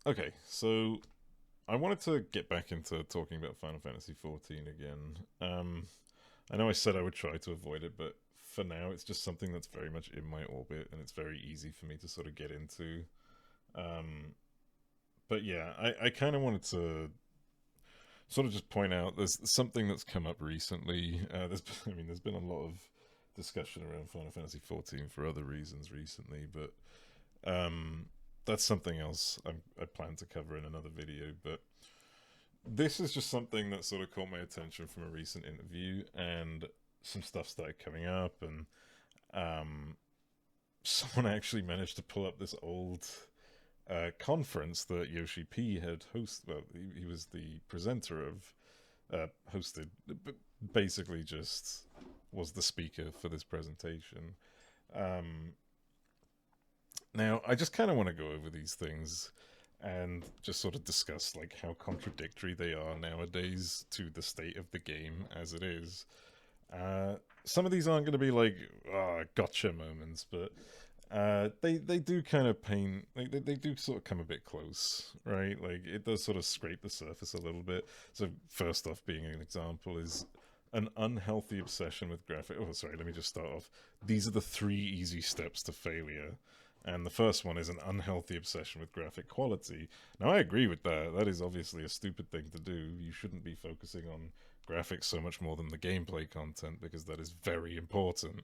Okay, so I wanted to get back into talking about Final Fantasy XIV again. I know I said I would try to avoid it, but for now, it's just something that's very much in my orbit, and it's very easy for me to sort of get into. Um, but yeah, I kind of wanted to sort of just point out there's something that's come up recently. There's been a lot of discussion around Final Fantasy XIV for other reasons recently, but um, that's something else I plan to cover in another video. But this is just something that sort of caught my attention from a recent interview, and some stuff started coming up, and um, someone actually managed to pull up this old conference that Yoshi P had hosted. Well, he was the presenter of, hosted, but basically just was the speaker for this presentation. Um, Now, I just kind of want to go over these things and just sort of discuss like how contradictory they are nowadays to the state of the game as it is. Some of these aren't going to be like gotcha moments, but they do kind of paint they do sort of come a bit close, right? Like it does sort of scrape the surface a little bit. So first off, being an example is an unhealthy obsession with graphic. Oh, sorry, let me just start off. These are the three easy steps to failure. And the first one is an unhealthy obsession with graphic quality. Now, I agree with that. That is obviously a stupid thing to do. You shouldn't be focusing on graphics so much more than the gameplay content because that is very important.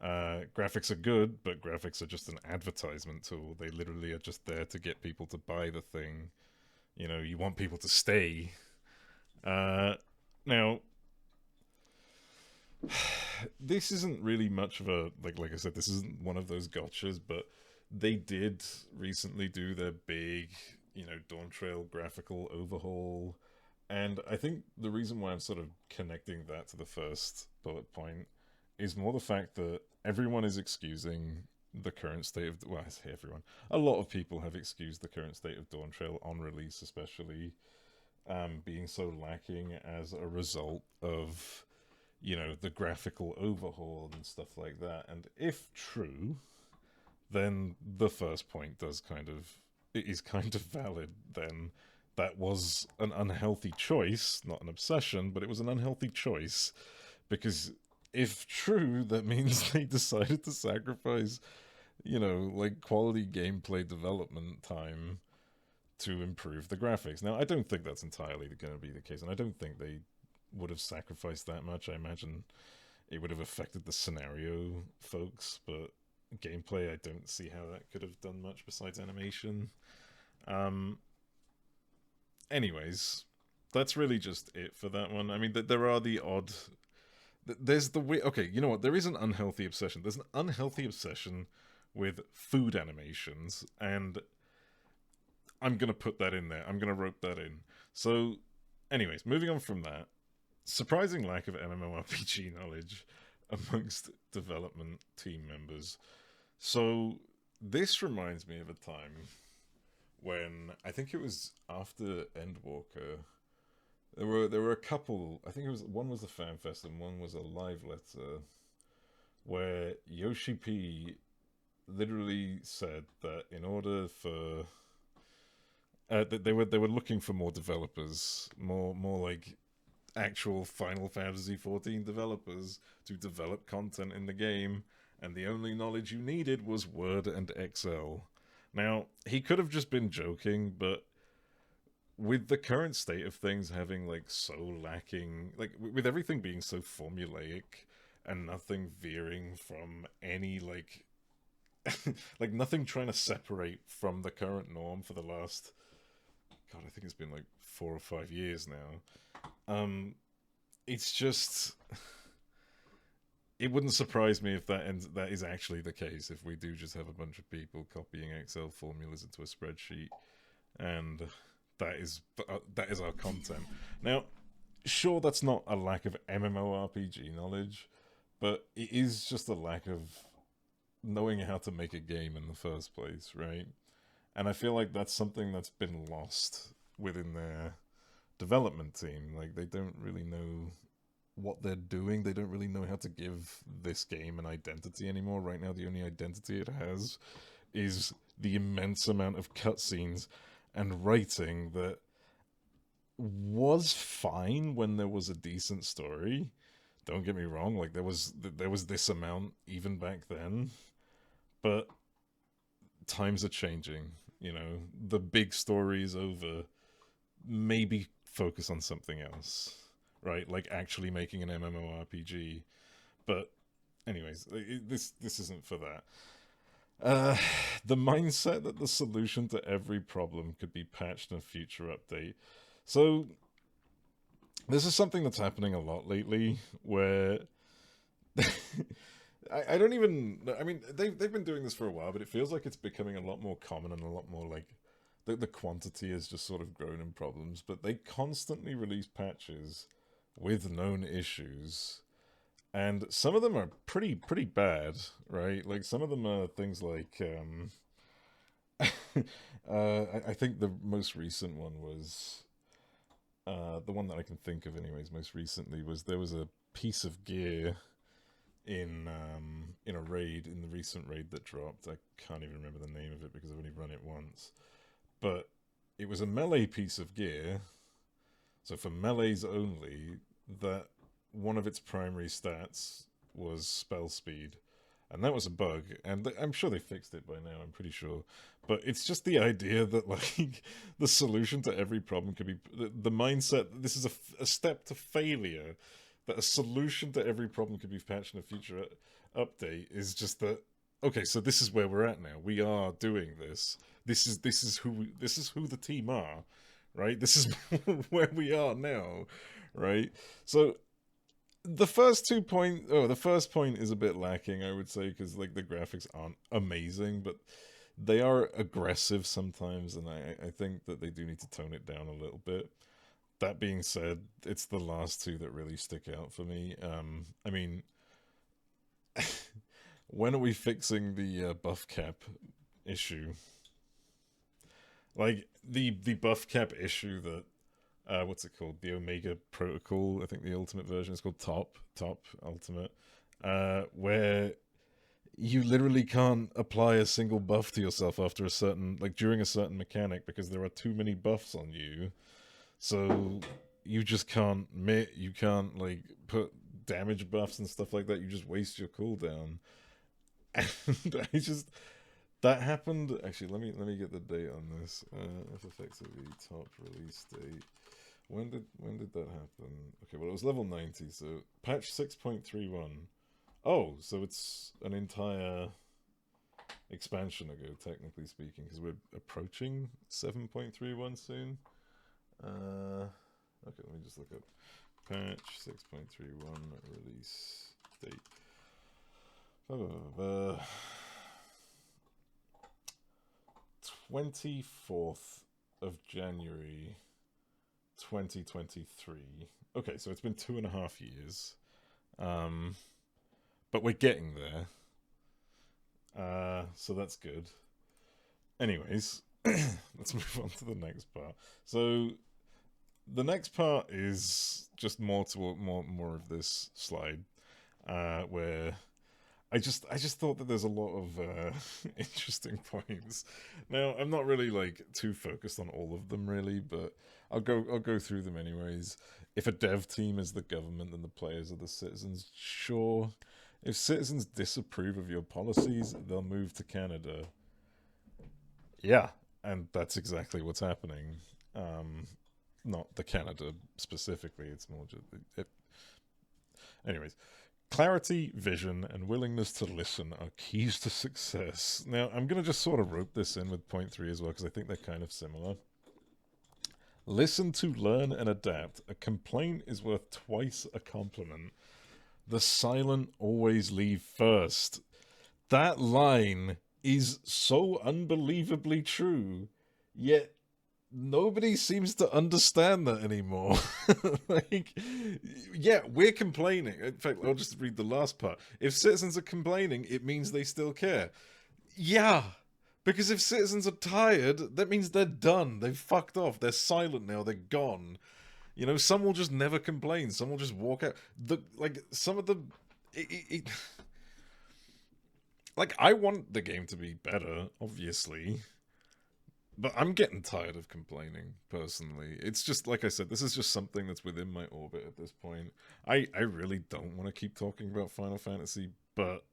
Graphics are good, but graphics are just an advertisement tool. They literally are just there to get people to buy the thing. You know, you want people to stay. Uh, Now, this isn't really much of a like I said, this isn't one of those gotchas, but they did recently do their big, Dawn Trail graphical overhaul. And I think the reason why I'm sort of connecting that to the first bullet point is more the fact that everyone is excusing the current state of, well, I say everyone, a lot of people have excused the current state of Dawn Trail on release, especially being so lacking as a result of the graphical overhaul and stuff like that. And if true, then the first point does kind of it is kind of valid. Then that was an unhealthy choice, not an obsession, but it was an unhealthy choice because if true, that means they decided to sacrifice, like quality gameplay development time to improve the graphics. Now, I don't think that's entirely going to be the case, and I don't think they would have sacrificed that much. I imagine it would have affected the scenario folks, but gameplay, I don't see how that could have done much besides animation. Um, Anyways, that's really just it for that one. I mean, there are the odd. There's the weird. Okay, you know what? There is an unhealthy obsession. There's an unhealthy obsession with food animations, and I'm gonna put that in there. I'm gonna rope that in. So, anyways, moving on from that, surprising lack of MMORPG knowledge amongst development team members. So this reminds me of a time when I think it was after Endwalker. There were a couple. I think it was one was a fan fest and one was a live letter where Yoshi P literally said that in order for that they were looking for more developers, more like actual Final Fantasy XIV developers to develop content in the game, and the only knowledge you needed was Word and Excel. Now, he could have just been joking, but with the current state of things having like so lacking, like with everything being so formulaic and nothing veering from any like nothing trying to separate from the current norm for the last, God, I think it's been like 4 or 5 years now. It's just it wouldn't surprise me if that is actually the case, if we do just have a bunch of people copying Excel formulas into a spreadsheet, and that is our content. Now, sure, that's not a lack of MMORPG knowledge, but it is just a lack of knowing how to make a game in the first place, right? And I feel like that's something that's been lost within their development team. Like they don't really know what they're doing. They don't really know how to give this game an identity anymore. Right now, the only identity it has is the immense amount of cutscenes and writing that was fine when there was a decent story. Don't get me wrong, like there was this amount even back then, but times are changing. You know, the big story is over. Maybe focus on something else, right? Like actually making an MMORPG. But anyways, this isn't for that. The mindset that the solution to every problem could be patched in a future update. So this is something that's happening a lot lately, where I don't even. I mean, they've been doing this for a while, but it feels like it's becoming a lot more common and a lot more like the quantity has just sort of grown in problems. But they constantly release patches with known issues, and some of them are pretty bad, right? Like some of them are things like I think the most recent one was the one that I can think of anyways most recently was there was a piece of gear in a raid, in the recent raid that dropped. I can't even remember the name of it because I've only run it once, but it was a melee piece of gear, so for melees only, that one of its primary stats was spell speed, and that was a bug, and I'm sure they fixed it by now, I'm pretty sure. But it's just the idea that like the solution to every problem could be the mindset that this is a step to failure, that a solution to every problem could be patched in a future update, is just that, okay, so this is where we're at now. We are doing this. This is who the team are, right? This is where we are now, right? So the first the first point is a bit lacking, I would say, because like the graphics aren't amazing, but they are aggressive sometimes, and I think that they do need to tone it down a little bit. That being said, it's the last two that really stick out for me. I mean, when are we fixing the buff cap issue? Like the buff cap issue that what's it called? The Omega Protocol. I think the ultimate version is called Top Ultimate, where you literally can't apply a single buff to yourself after a certain, like during a certain mechanic, because there are too many buffs on you. So you just can't you can't like put damage buffs and stuff like that. You just waste your cooldown. And I just, that happened. Actually, let me get the date on this. FFXIV top release date. When did that happen? Okay, well it was level 90, so patch 6.31. Oh, so it's an entire expansion ago, technically speaking, because we're approaching 7.31 soon. Okay, let me just look up patch 6.31 release date. 24th of January 2023. Okay, so it's been 2.5 years. But we're getting there. So that's good. Anyways, let's move on to the next part. So the next part is just more of this slide, where I just thought that there's a lot of interesting points. Now, I'm not really like too focused on all of them really, but I'll go through them anyways. If a dev team is the government, then the players are the citizens. Sure. If citizens disapprove of your policies, they'll move to Canada. Yeah, and that's exactly what's happening. Not the Canada specifically, it's more just... Anyways, clarity, vision, and willingness to listen are keys to success. Now, I'm going to just sort of rope this in with point 3 as well, because I think they're kind of similar. Listen to learn and adapt. A complaint is worth twice a compliment. The silent always leave first. That line is so unbelievably true, yet nobody seems to understand that anymore. Like, yeah, we're complaining. In fact, I'll just read the last part. If citizens are complaining, it means they still care. Yeah, because if citizens are tired, that means they're done. They've fucked off. They're silent now. They're gone. You know, some will just never complain. Some will just walk out. Some of the... like, I want the game to be better, obviously. But I'm getting tired of complaining, personally. It's just, like I said, this is just something that's within my orbit at this point. I really don't want to keep talking about Final Fantasy, but,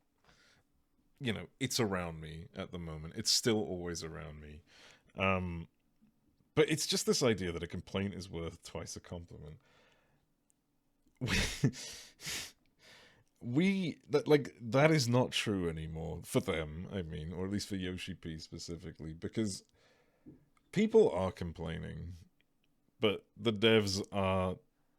you know, it's around me at the moment. It's still always around me. Um, but it's just this idea that a complaint is worth twice a compliment. That is not true anymore for them, I mean, or at least for Yoshi P specifically, because people are complaining, but the devs are,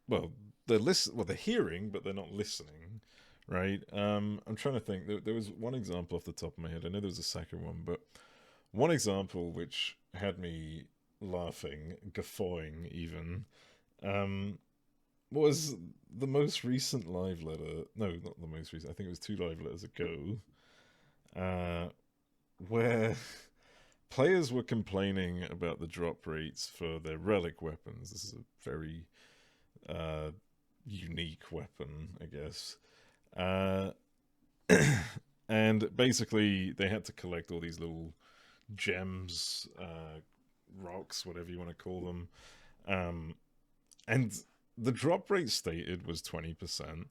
well, they're hearing, but they're not listening, right? I'm trying to think. There was one example off the top of my head. I know there was a second one, but one example which had me laughing, guffawing even, um, was the most recent live letter. No, not the most recent. I think it was two live letters ago, uh, where players were complaining about the drop rates for their relic weapons. This is a very uh, unique weapon, I guess. Uh, and basically, they had to collect all these little gems, rocks, whatever you want to call them. And the drop rate stated was 20%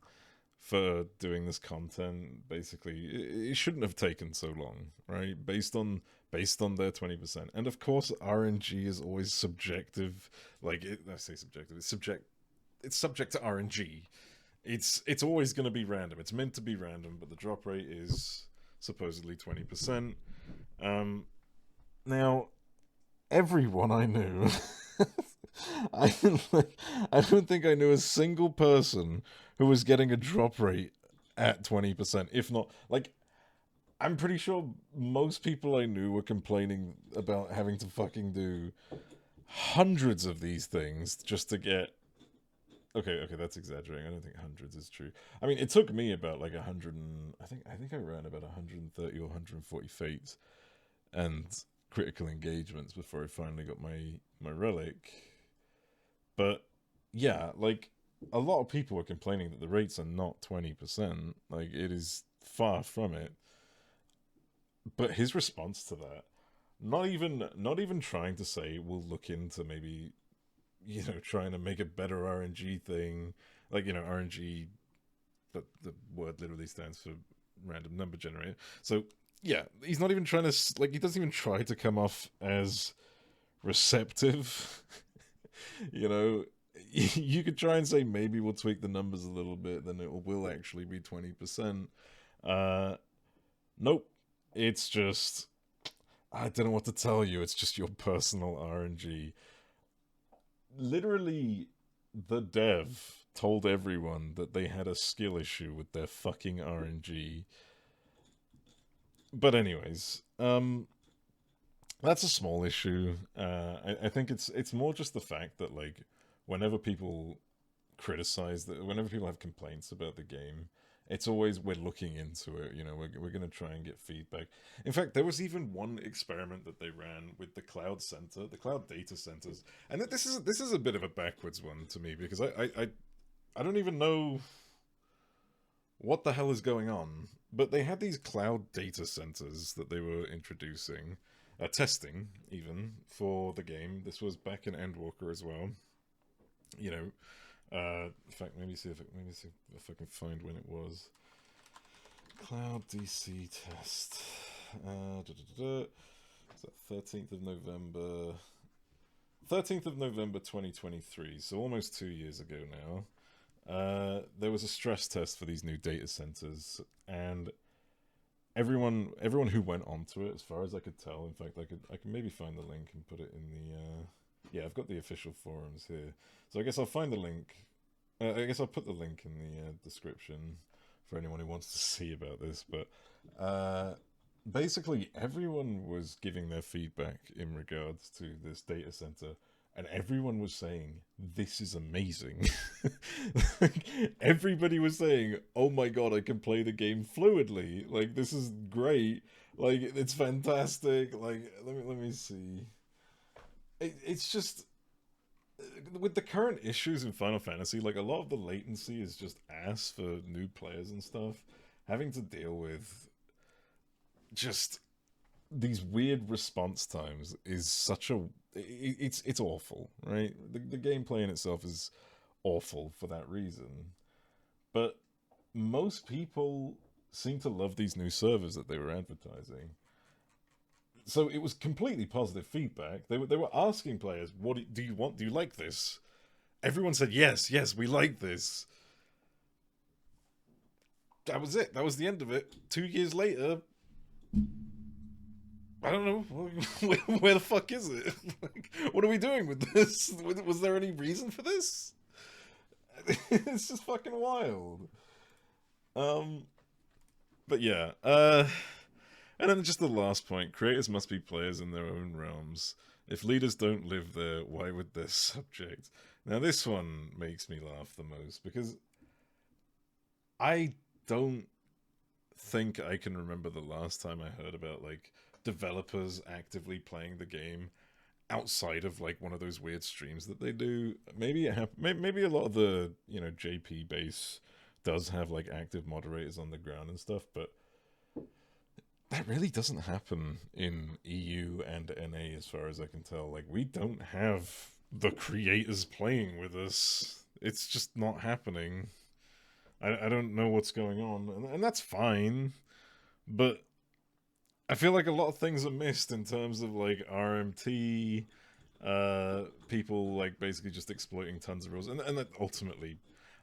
for doing this content. Basically, it shouldn't have taken so long, right? Based on their 20%. And of course, RNG is always subjective. I say subjective. It's subject to RNG. It's always going to be random. It's meant to be random, but the drop rate is supposedly 20%. Now, everyone I knew, I I don't think I knew a single person who was getting a drop rate at 20%. If not, I'm pretty sure most people I knew were complaining about having to fucking do hundreds of these things just to get. Okay, that's exaggerating. I don't think hundreds is true. I mean, it took me about like 100 and I think I ran about 130 or 140 fates and critical engagements before I finally got my relic. But yeah, like a lot of people are complaining that the rates are not 20%. Like it is far from it. But his response to that, not even trying to say we'll look into maybe, trying to make a better RNG thing, RNG, but the word literally stands for random number generator. So yeah, he's not even trying to, he doesn't even try to come off as receptive. you know you could try and say maybe we'll tweak the numbers a little bit, then it will actually be 20%. Nope. It's just, I don't know what to tell you. It's just your personal RNG. Literally, the dev told everyone that they had a skill issue with their fucking RNG. But anyways, that's a small issue. I think it's more just the fact that whenever people whenever people have complaints about the game, it's always we're looking into it. We're gonna try and get feedback. In fact, there was even one experiment that they ran with the the cloud data centers, and this is a bit of a backwards one to me because I don't even know what the hell is going on. But they had these cloud data centers that they were introducing, testing even for the game. This was back in Endwalker as well. In fact, maybe see if I can find when it was. Cloud DC test. Is that 13th of November? 13th of November 2023, so almost 2 years ago now. There was a stress test for these new data centers, and everyone who went onto it, as far as I could tell, in fact, I can maybe find the link and put it in the. Yeah, I've got the official forums here, so I guess I'll find the link. I guess I'll put the link in the description for anyone who wants to see about this. But basically, everyone was giving their feedback in regards to this data center, and everyone was saying this is amazing. Everybody was saying, "Oh my god, I can play the game fluidly. Like this is great. Like it's fantastic. Like let me see. It's just with the current issues in Final Fantasy, a lot of the latency is just ass for new players and stuff. Having to deal with just these weird response times is such a it's awful, right? The gameplay in itself is awful for that reason. But most people seem to love these new servers that they were advertising. So it was completely positive feedback. They were asking players, "What do you want? Do you like this?" Everyone said, "Yes, yes, we like this." That was it. That was the end of it. 2 years later, I don't know. Where the fuck is it? Like, what are we doing with this? Was there any reason for this? It's just fucking wild. Um, but yeah. And then just the last point: creators must be players in their own realms. If leaders don't live there, why would their subject? Now, this one makes me laugh the most because I don't think I can remember the last time I heard about like developers actively playing the game outside of like one of those weird streams that they do. Maybe maybe a lot of the JP base does have like active moderators on the ground and stuff, but that really doesn't happen in EU and NA as far as I can tell. Like we don't have the creators playing with us. It's just not happening. I don't know what's going on, and that's fine. But I feel like a lot of things are missed in terms of like RMT, people like basically just exploiting tons of rules, and that ultimately,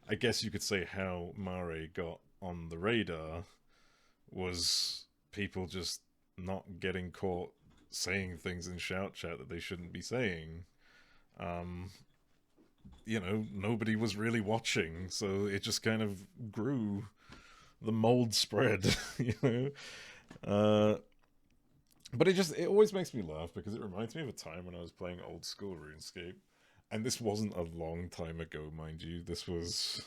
I guess you could say how Mare got on the radar was people just not getting caught saying things in shout chat that they shouldn't be saying. Um, Nobody was really watching, so it just kind of grew. The mold spread, you know. Uh, but it always makes me laugh because it reminds me of a time when I was playing old school RuneScape, and this wasn't a long time ago, mind you. This was,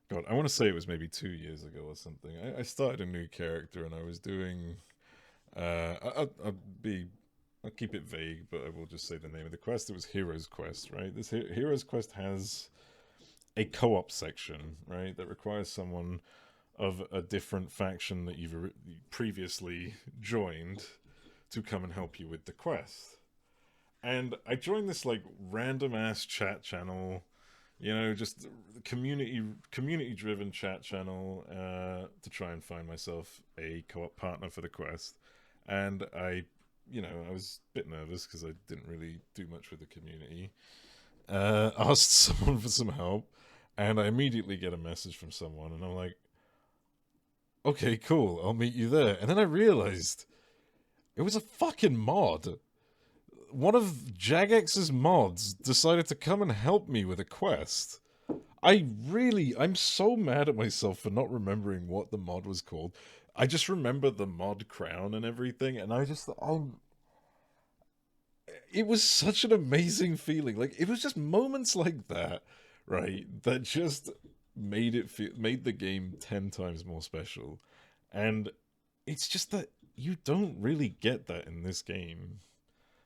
God, I want to say it was maybe 2 years ago or something. I started a new character and I was doing. I'll keep it vague, but I will just say the name of the quest. It was Hero's Quest, right? This Hero's Quest has a co-op section, right, that requires someone of a different faction that you've previously joined to come and help you with the quest. And I joined this like random ass chat channel, just community driven chat channel to try and find myself a co-op partner for the quest. And I was a bit nervous because I didn't really do much with the community. Asked someone for some help, and I immediately get a message from someone, and I'm like, okay, cool, I'll meet you there. And then I realized it was a fucking mod. One of Jagex's mods decided to come and help me with a quest. I'm so mad at myself for not remembering what the mod was called. I just remember the mod crown and everything, and it was such an amazing feeling. Like, it was just moments like that, right, that just made the game 10 times more special. And it's just that you don't really get that in this game.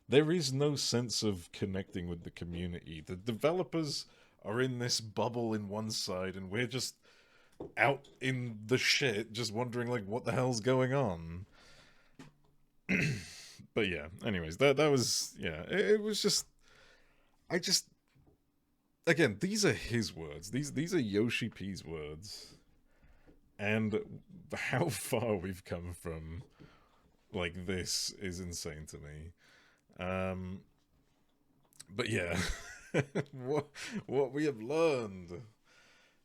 There is no sense of connecting with the community. The developers are in this bubble in one side, and we're just out in the shit, just wondering like what the hell's going on. But yeah, anyways, that was it was just I just again, these are his words. These are Yoshi P's words. And how far we've come from like this is insane to me. But yeah, what we have learned,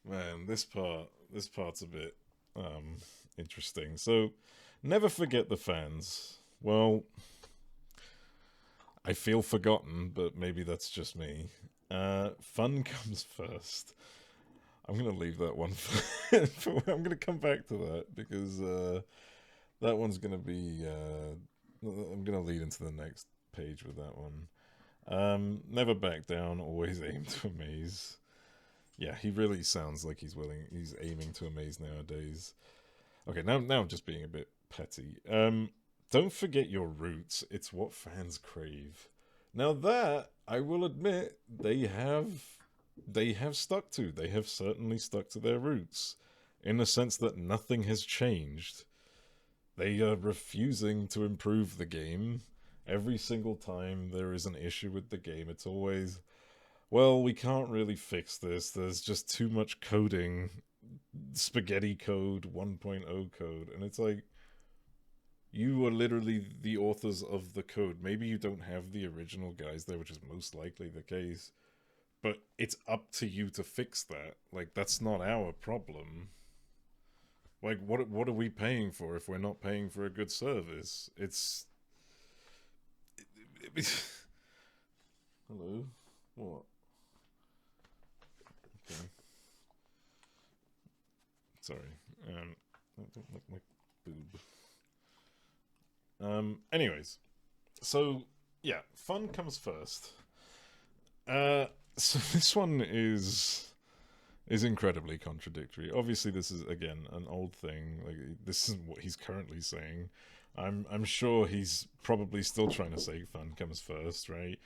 man. This part's a bit interesting. So, never forget the fans. Well, I feel forgotten, but maybe that's just me. Fun comes first. I'm gonna leave that one for I'm gonna come back to that because that one's gonna be. I'm gonna lead into the next page with that one. Never back down. Always aim to amaze. Yeah, he really sounds like he's aiming to amaze nowadays. Okay, now I'm just being a bit petty. Don't forget your roots. It's what fans crave. Now that I will admit they have stuck to. They have certainly stuck to their roots in the sense that nothing has changed. They are refusing to improve the game. Every single time there is an issue with the game, it's always, well, we can't really fix this. There's just too much coding. Spaghetti code, 1.0 code. And it's like, you are literally the authors of the code. Maybe you don't have the original guys there, which is most likely the case. But it's up to you to fix that. Like, that's not our problem. Like, what are we paying for if we're not paying for a good service? Hello? What? Okay. Sorry. Don't look like boob. Anyways. So, yeah, fun comes first. So this one is incredibly contradictory. Obviously, this is again an old thing. Like, this isn't what he's currently saying. I'm sure he's probably still trying to say fun comes first, right?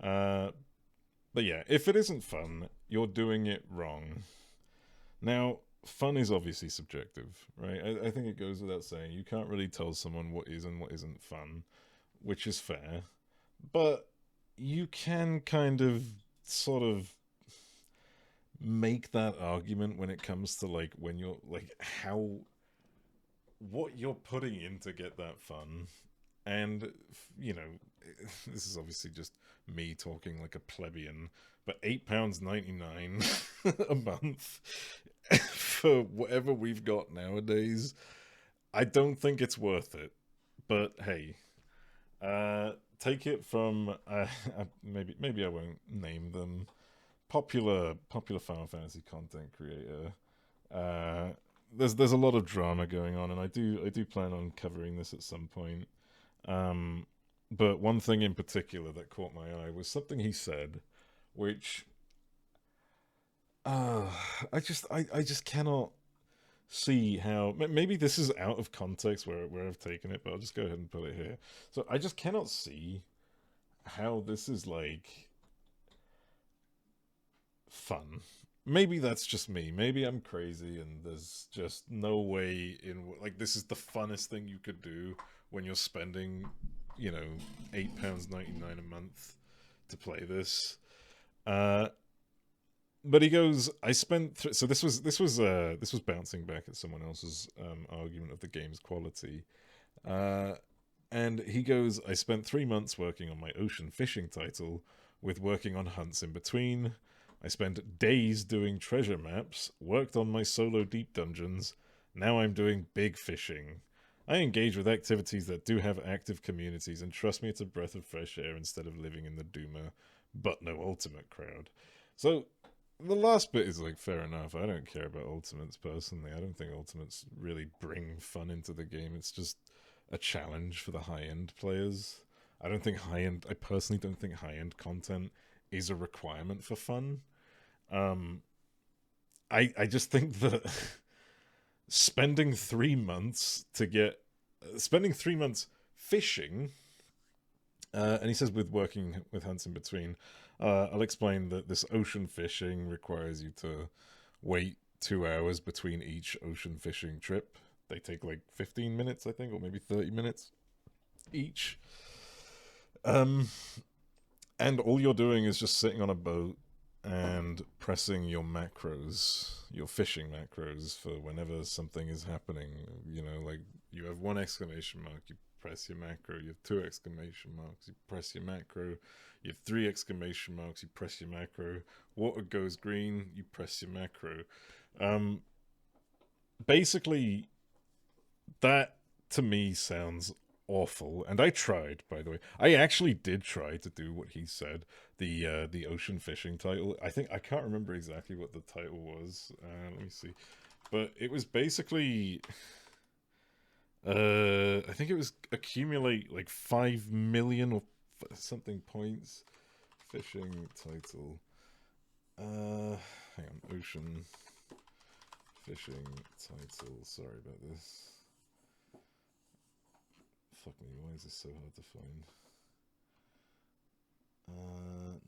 But yeah, if it isn't fun, you're doing it wrong. Now, fun is obviously subjective, right? I think it goes without saying. You can't really tell someone what is and what isn't fun, which is fair. But you can kind of sort of make that argument when it comes to like when you're like how what you're putting in to get that fun. And you know, this is obviously just me talking like a plebeian, but £8.99 a month for whatever we've got nowadays, I don't think it's worth it. But hey, take it from maybe I won't name them. Popular Final Fantasy content creator. There's a lot of drama going on, and I do plan on covering this at some point. But one thing in particular that caught my eye was something he said, which I just cannot see how. Maybe this is out of context where I've taken it, but I'll just go ahead and put it here. So I just cannot see how this is like fun. Maybe that's just me. Maybe I'm crazy and there's just no way in like this is the funnest thing you could do when you're spending, you know, £8.99 a month to play this. But he goes, I spent so this was bouncing back at someone else's argument of the game's quality. And he goes, I spent 3 months working on my ocean fishing title, with working on hunts in between. I spent days doing treasure maps, worked on my solo deep dungeons. Now I'm doing big fishing. I engage with activities that do have active communities, and trust me, it's a breath of fresh air instead of living in the doomer, but no ultimate crowd. So, the last bit is like fair enough. I don't care about ultimates personally. I don't think ultimates really bring fun into the game. It's just a challenge for the high-end players. I personally don't think high-end content is a requirement for fun. I just think that spending 3 months spending 3 months fishing, and he says with working with hunts in between, I'll explain that this ocean fishing requires you to wait 2 hours between each ocean fishing trip. They take like 15 minutes, I think, or maybe 30 minutes each. And all you're doing is just sitting on a boat and pressing your macros, your fishing macros, for whenever something is happening. You know, like you have 1 exclamation mark, you press your macro. You have 2 exclamation marks, you press your macro. You have 3 exclamation marks, you press your macro. Water goes green, you press your macro. Basically, that to me sounds awful. And I tried, by the way. I actually did try to do what he said. The ocean fishing title. I can't remember exactly what the title was. Let me see. But it was basically, I think it was accumulate like 5 million or something points. Fishing title. Hang on. Ocean fishing title. Sorry about this. Fuck me, why is this so hard to find?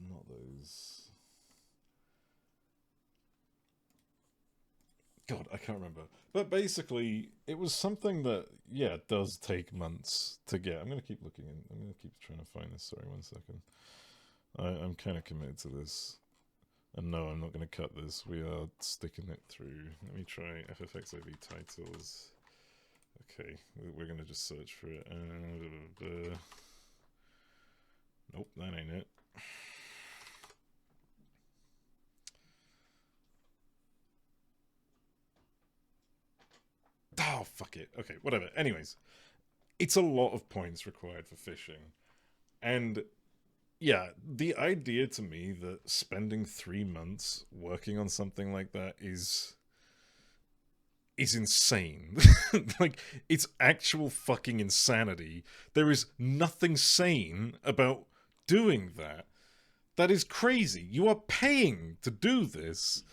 Not those. God, I can't remember. But basically, it was something that, yeah, does take months to get. I'm gonna keep looking in. I'm gonna keep trying to find this. Sorry, 1 second. I'm kind of committed to this. And no, I'm not going to cut this. We are sticking it through. Let me try FFXIV titles. Okay, we're going to just search for it. Nope, that ain't it. Oh, fuck it. Okay, whatever. Anyways, it's a lot of points required for fishing. And yeah, the idea to me that spending 3 months working on something like that is insane. Like, it's actual fucking insanity. There is nothing sane about doing that. That is crazy. You are paying to do this.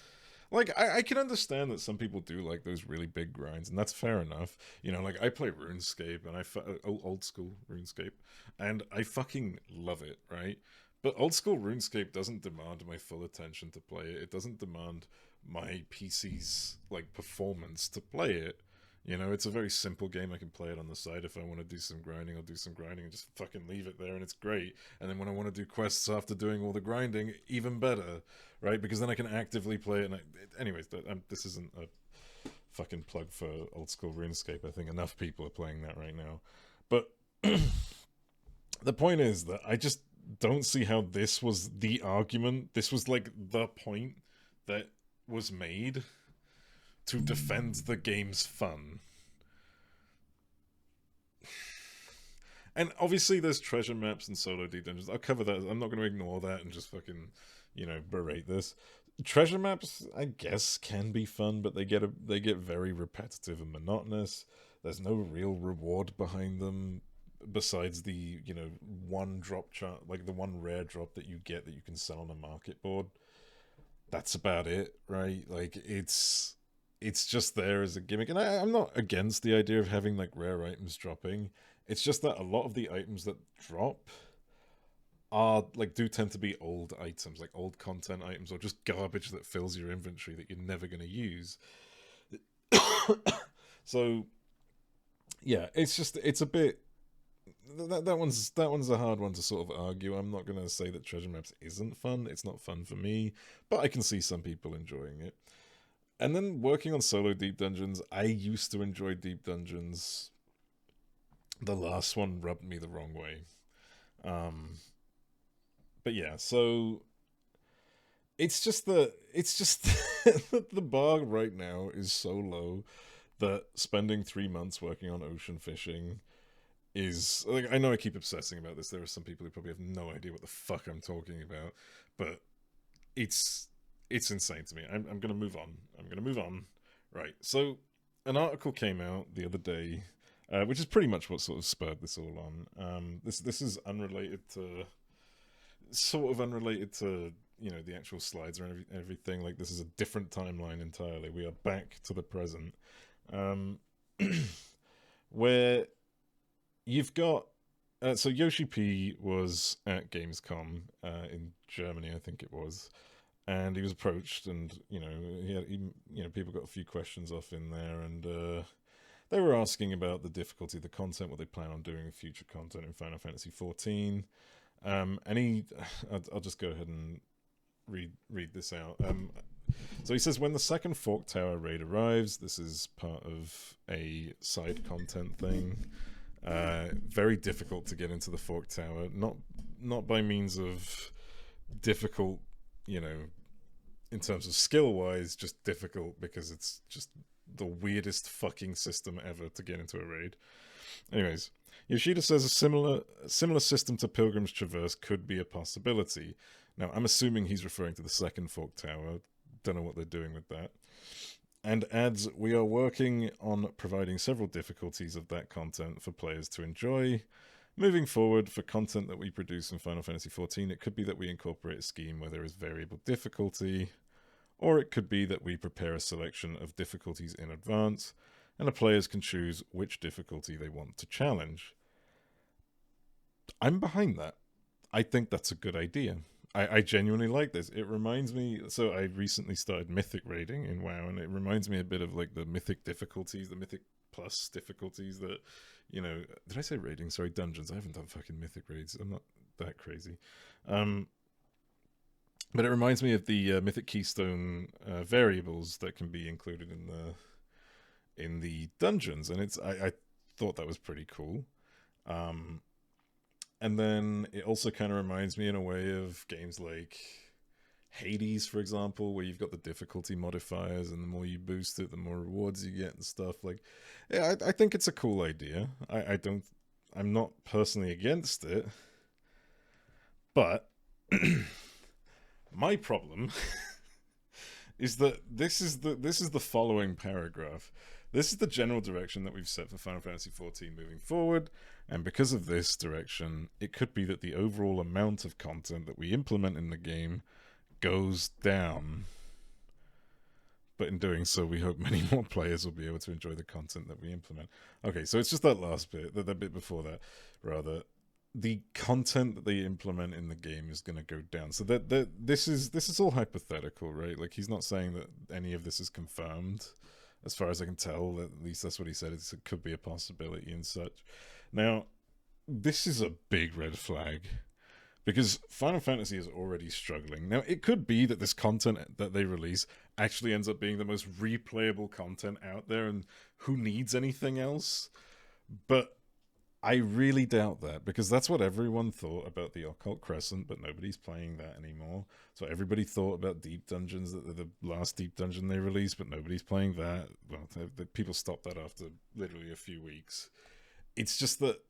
Like, I can understand that some people do like those really big grinds, and that's fair enough. You know, like, I play RuneScape, and old school RuneScape, and I fucking love it, right? But old school RuneScape doesn't demand my full attention to play it. It doesn't demand my PC's, like, performance to play it. You know, it's a very simple game. I can play it on the side. If I want to do some grinding, I'll do some grinding and just fucking leave it there, and it's great. And then when I want to do quests after doing all the grinding, even better, right? Because then I can actively play it. And anyways, this isn't a fucking plug for old school RuneScape. I think enough people are playing that right now. But the point is that I just don't see how this was the argument. This was like the point that was made to defend the game's fun. And obviously there's treasure maps and solo deep dungeons. I'll cover that. I'm not going to ignore that and just fucking, berate this. Treasure maps, I guess, can be fun, but they get very repetitive and monotonous. There's no real reward behind them besides the, one drop chart, like the one rare drop that you get that you can sell on a market board. That's about it, right? Like, it's just there as a gimmick. And I'm not against the idea of having like rare items dropping. It's just that a lot of the items that drop are like do tend to be old items, like old content items, or just garbage that fills your inventory that you're never going to use. So yeah, it's a bit that one's a hard one to sort of argue. I'm not going to say that treasure maps isn't fun. It's not fun for me, but I can see some people enjoying it. And then working on solo deep dungeons, I used to enjoy deep dungeons. The last one rubbed me the wrong way. Um, but yeah, so it's just that the bar right now is so low that spending 3 months working on ocean fishing is like, I know I keep obsessing about this. There are some people who probably have no idea what the fuck I'm talking about, but it's it's insane to me. I'm gonna move on. I'm gonna move on. Right. So an article came out the other day, which is pretty much what sort of spurred this all on. This is unrelated to, sort of unrelated to, the actual slides or everything. Like, this is a different timeline entirely. We are back to the present, um, where you've got. So Yoshi P was at Gamescom in Germany, I think it was, and he was approached, and people got a few questions off in there, and they were asking about the difficulty of the content, what they plan on doing with future content in Final Fantasy XIV. And I'll just go ahead and read this out. So he says, when the second Fork Tower raid arrives, this is part of a side content thing. Very difficult to get into the Fork Tower, not by means of difficult, in terms of skill wise, just difficult because it's just the weirdest fucking system ever to get into a raid. Anyways, Yoshida says a similar system to Pilgrim's Traverse could be a possibility. Now, I'm assuming he's referring to the second Fork Tower. Don't know what they're doing with that. And adds, we are working on providing several difficulties of that content for players to enjoy. Moving forward, for content that we produce in Final Fantasy XIV, it could be that we incorporate a scheme where there is variable difficulty, or it could be that we prepare a selection of difficulties in advance, and the players can choose which difficulty they want to challenge. I'm behind that. I think that's a good idea. I genuinely like this. It reminds me. So I recently started Mythic raiding in WoW, and it reminds me a bit of like the Mythic difficulties, the Mythic Plus difficulties that, you know. Did I say raiding? Sorry, dungeons. I haven't done fucking Mythic raids. I'm not that crazy. Um, but it reminds me of the Mythic Keystone variables that can be included in the dungeons, and I thought that was pretty cool. Um, and then it also kind of reminds me in a way of games like Hades, for example, where you've got the difficulty modifiers, and the more you boost it, the more rewards you get and stuff. Like, yeah, I think it's a cool idea. I don't, I'm not personally against it, but my problem is that this is the following paragraph. This is the general direction that we've set for Final Fantasy XIV moving forward, and because of this direction, it could be that the overall amount of content that we implement in the game goes down. But in doing so, we hope many more players will be able to enjoy the content that we implement. Okay, so it's just that last bit, that bit before that, rather. The content that they implement in the game is going to go down. So this is all hypothetical, right? Like, he's not saying that any of this is confirmed, as far as I can tell. At least that's what he said. It could be a possibility and such. Now, this is a big red flag, because Final Fantasy is already struggling. Now, it could be that this content that they release actually ends up being the most replayable content out there, and who needs anything else? But I really doubt that, because that's what everyone thought about the Occult Crescent, but nobody's playing that anymore. So everybody thought about Deep Dungeons, the last Deep Dungeon they released, but nobody's playing that. Well, people stopped that after literally a few weeks. It's just that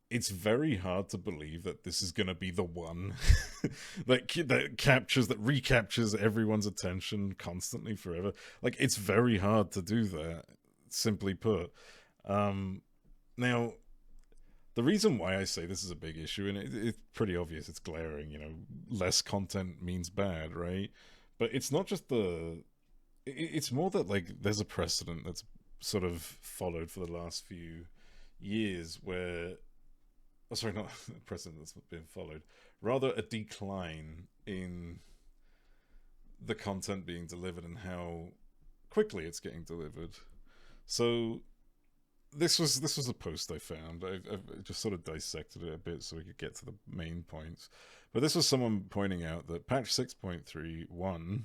it's very hard to believe that this is going to be the one that recaptures everyone's attention constantly forever. Like, it's very hard to do that, simply put. Now, the reason why I say this is a big issue, and it's pretty obvious, it's glaring, less content means bad, right? But it's not just it's more that, like, there's a precedent that's sort of followed for the last few years where, oh, sorry, not a precedent that's been followed, rather a decline in the content being delivered and how quickly it's getting delivered. So this was a post I found. I've just sort of dissected it a bit so we could get to the main points. But this was someone pointing out that patch 6.31,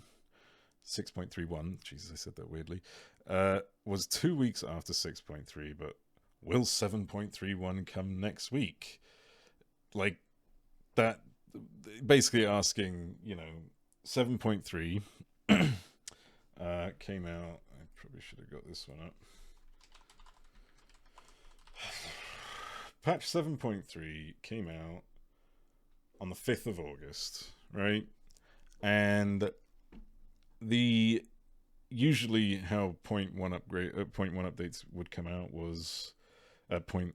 Jesus, I said that weirdly, was 2 weeks after 6.3, but will 7.31 come next week? Like, that, basically asking, 7.3 came out. I probably should have got this one up. Patch 7.3 came out on the 5th of August, right? And usually how point one updates would come out was X.X1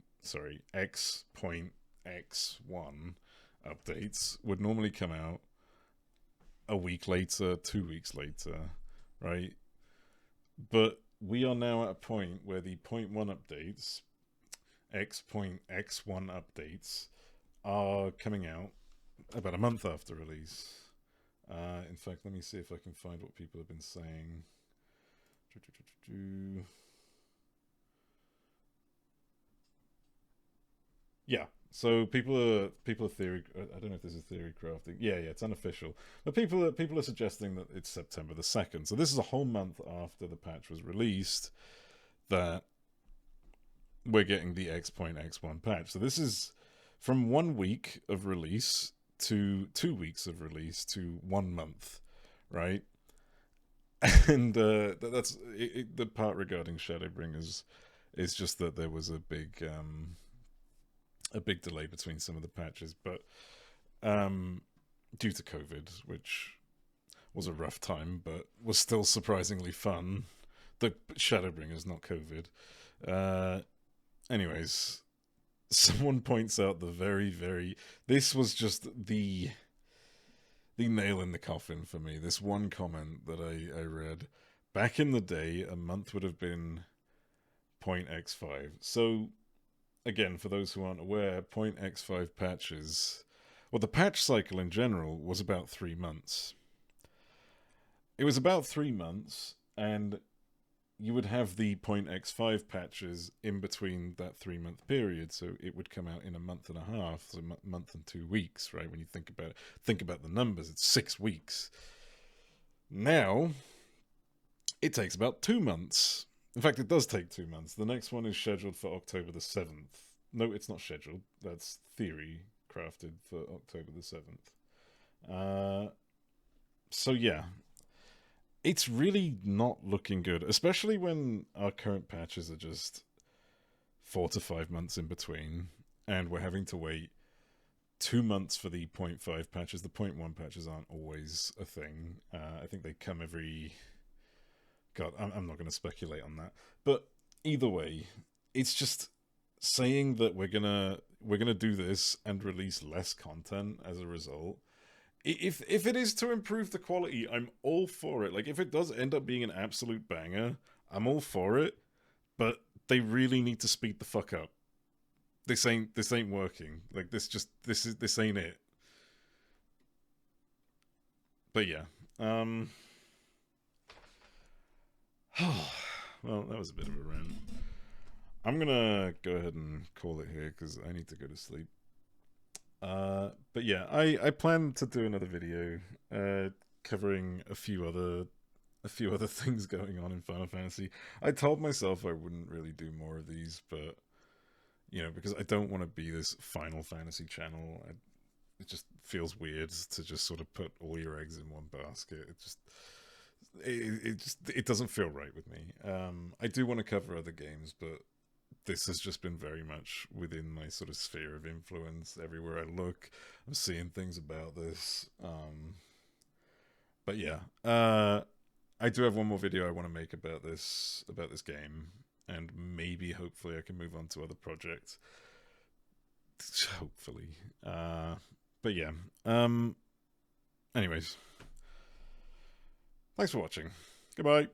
updates would normally come out a week later, 2 weeks later, right? But we are now at a point where the point one updates, X.X1 updates, are coming out about a month after release. In fact, let me see if I can find what people have been saying. Yeah, so people are theory. I don't know if this is theory crafting. Yeah, it's unofficial, but people are suggesting that it's September the 2nd. So this is a whole month after the patch was released that we're getting the X.X1 patch. So this is from 1 week of release to 2 weeks of release to 1 month, right? And that's the part regarding Shadowbringers is just that there was a big delay between some of the patches, but due to COVID, which was a rough time, but was still surprisingly fun. The Shadowbringers, not COVID. Anyways, someone points out this was just the nail in the coffin for me. This one comment that I read. Back in the day, a month would have been .x5. So, again, for those who aren't aware, .x5 patches Well, the patch cycle in general was about 3 months. It was about 3 months, and you would have the .x5 patches in between that 3 month period, so it would come out in a month and a half, so a month and 2 weeks, right? When you think about the numbers, it's 6 weeks. Now it takes about 2 months. In fact, it does take 2 months. The next one is scheduled for October the 7th. No, it's not scheduled. That's theory crafted for October the 7th. So yeah, it's really not looking good, especially when our current patches are just 4 to 5 months in between, and we're having to wait 2 months for the .5 patches. The .1 patches aren't always a thing. I think they come every. God, I'm not going to speculate on that. But either way, it's just saying that we're gonna do this and release less content as a result. If it is to improve the quality, I'm all for it. Like, if it does end up being an absolute banger, I'm all for it. But they really need to speed the fuck up. This ain't working. Like, this ain't it. But yeah. Well, that was a bit of a rant. I'm gonna go ahead and call it here because I need to go to sleep. But yeah, I plan to do another video covering a few other things going on in Final Fantasy. I told myself I wouldn't really do more of these, but because I don't want to be this Final Fantasy channel. It just feels weird to just sort of put all your eggs in one basket. It doesn't feel right with me. I do want to cover other games, but this has just been very much within my sort of sphere of influence. Everywhere I look, I'm seeing things about this. But yeah, I do have one more video I want to make about this game, and maybe hopefully I can move on to other projects. Hopefully, but yeah. Anyways, thanks for watching. Goodbye.